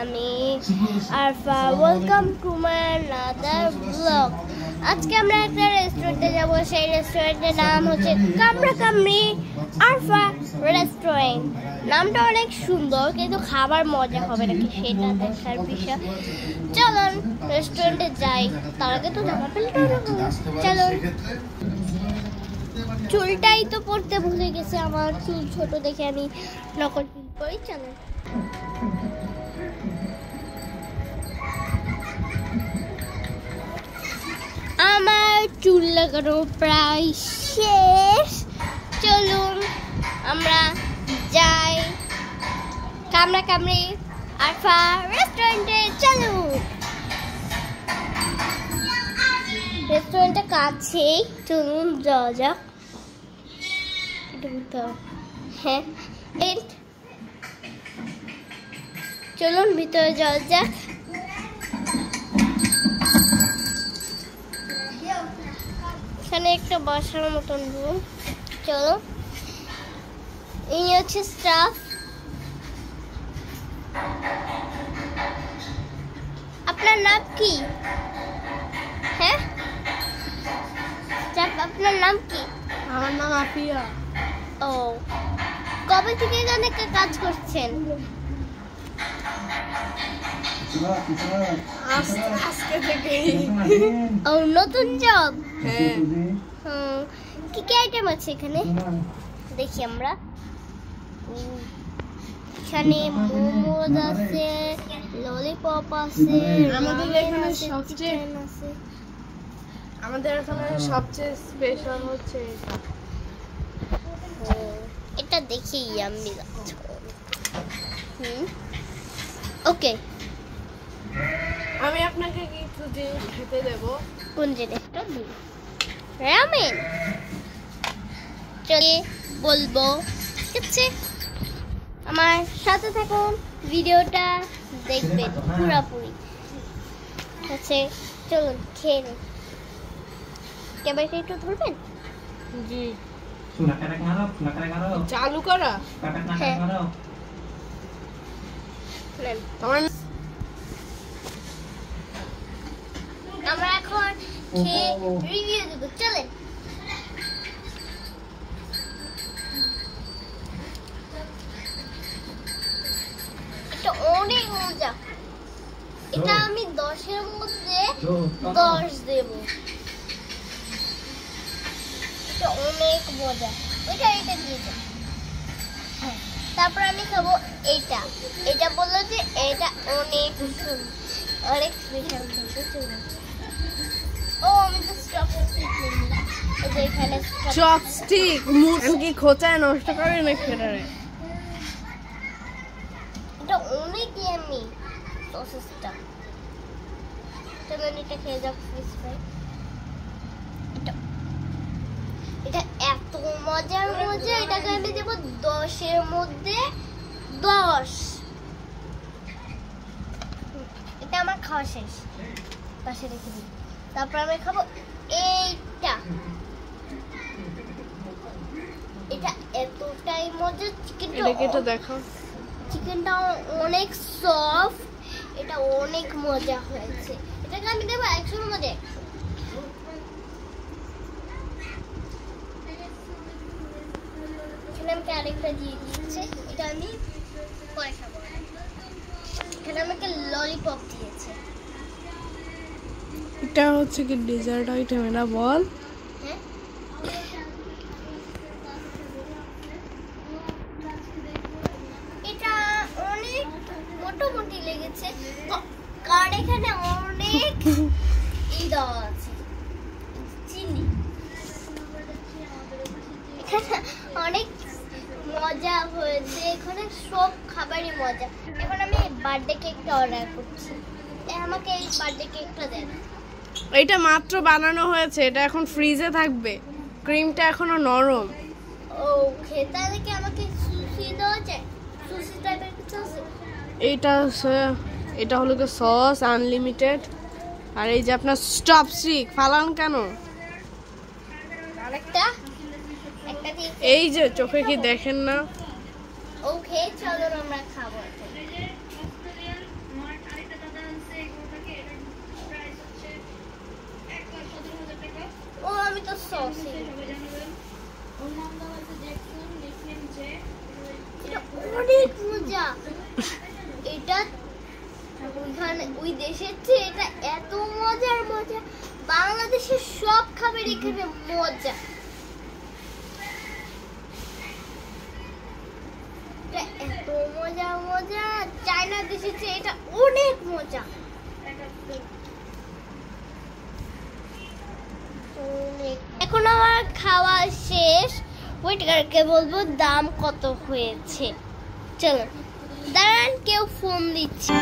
আমি Arfa, welcome to my another blog. আজকে আমরা একটা রেস্টুরেন্টে যাব। সেই রেস্টুরেন্টের নাম হচ্ছে কামরা কামরি আরফা রেস্টুরেন্ট। নামটা অনেক সুন্দর, কিন্তু খাবার মজা হবে নাকি সেটা দেখার বিষয়। চলুন রেস্টুরেন্টে যাই। তার আগে তো জামা প্যান্টটা চলুন। চুলটাই তো পড়তে ভুলে গেছে, আমার চুল ছোট দেখে আমি নকল চুল পরি। চলুন। আমার চুল লাগানো প্রায় শেষ। চলুন আমরা যাই কামরা কামরি আরফা রেস্টুরেন্টে। চলুন, রেস্টুরেন্টের কাছেই। চলুন যাওয়া যাক। হ্যাঁ, চলুন ভিতরে যাওয়া যাক। এখানে একটা বসার মতন রুম। চলো, এই হচ্ছে স্টাফ। আপনার নাম কি? হ্যাঁ, আপনার নাম কি? আমার নাম আফিয়া। ও, কবে থেকে এখানে কাজ করছেন? আজকে থেকে। ও, নতুন জব? হ্যাঁ। কি কি আইটেম আছে এখানে? দেখি আমরা। এখানে মোমোজ আছে, ললিপপ আছে, আমাদের এখানে সবচেয়ে স্পেশাল হচ্ছে এটা। এটা দেখি ইয়াম্মি লাগছে। ওকে, আমি আপনাকে কিছু জিনিস খেতে দেব। কোন জিনিসটা দিই? রামেন। চলে বলবো, ঠিক আছে? আমার সাথে থাকুন, ভিডিওটা দেখবেন পুরোপুরি। আচ্ছা চলুন খেয়ে নিন। ক্যামেরাটা একটু ধরবেন? জি। চালু করা? হ্যাঁ। আমরা এখন খেয়ে রিভিউ দেব। চলেন। এটা অনেক মজা। এটা আমি 10-এর মধ্যে 10 দেব। এটা অনেক মজা। এটা দিয়েছে। তারপর আমি খাবো এটা। এটা বললো যে এটা অনেক সুন্দর, অনেক স্পেশাল। ও, আমি তো চপস্টিক নিই। এই যে এখানে চপস্টিক মুরগি খোঁচায় নষ্ট করে না খেলারে। এটা অনেক ইয়াম্মি সসেসটা। চলুন এটা খেয়ে যাক। Fish fry. এটা এত মজার মজা, এটাকে আমি দেবো 10-এর মধ্যে 10। এটা আমার খাওয়া শেষ, পাশে রেখে দিই। তারপর আমি খাবো এইটা। এটা এতটাই মজা। চিকেনটা দেখো। চিকেনটা অনেক সফট। এটা অনেক মজা হয়েছে। এটাকে আমি দেবো 100-এর মধ্যে 100। এখানে আমাকে আরেকটা দিয়ে দিয়েছে। এটা আমি পরে খাবো। এখানে আমাকে ললিপপ দিয়েছে। এটা হচ্ছে কি ডেজার্ট আইটেম? এটা বল। হ্যাঁ, এটা অনেক মোটামুটি লেগেছে, কারণ এখানে অনেক দেওয়া আছে, চিনি। অনেক মজা হয়েছে। এখানে সব খাবারই মজা। এখন আমি বার্থডে কেকটা অর্ডার করছি। আমাকে এই বার্থডে কেকটা দেন। এটা মাত্র বানানো হয়েছে, এটা এখন ফ্রিজে থাকবে। ক্রিমটা এখনো নরম। ওকে, তাহলে কি আমাকে সুশি দেওয়া যায়? সুশি টাইপের কিছু আছে? এটা হলো সস আনলিমিটেড। আর এই যে আপনার চপস্টিক ফালান কেন? আরেকটা এই যে চোখে কি দেখেন না? ওকে, চলো আমরা খাবো। ও আমি তো সসি এটা অনেক মজা এটা ওইখানে ওই দেশের চেয়ে এটা এত মজার মজা বাংলাদেশের সব খাবার এখানে মজা এটা এত মজা মজা চায়না দেশের চেয়ে এটা অনেক মজা এখন আমার খাওয়া শেষ ওয়েটারকে বলবো দাম কত হয়েছে চলো দাঁড়ান কেউ ফোন দিচ্ছে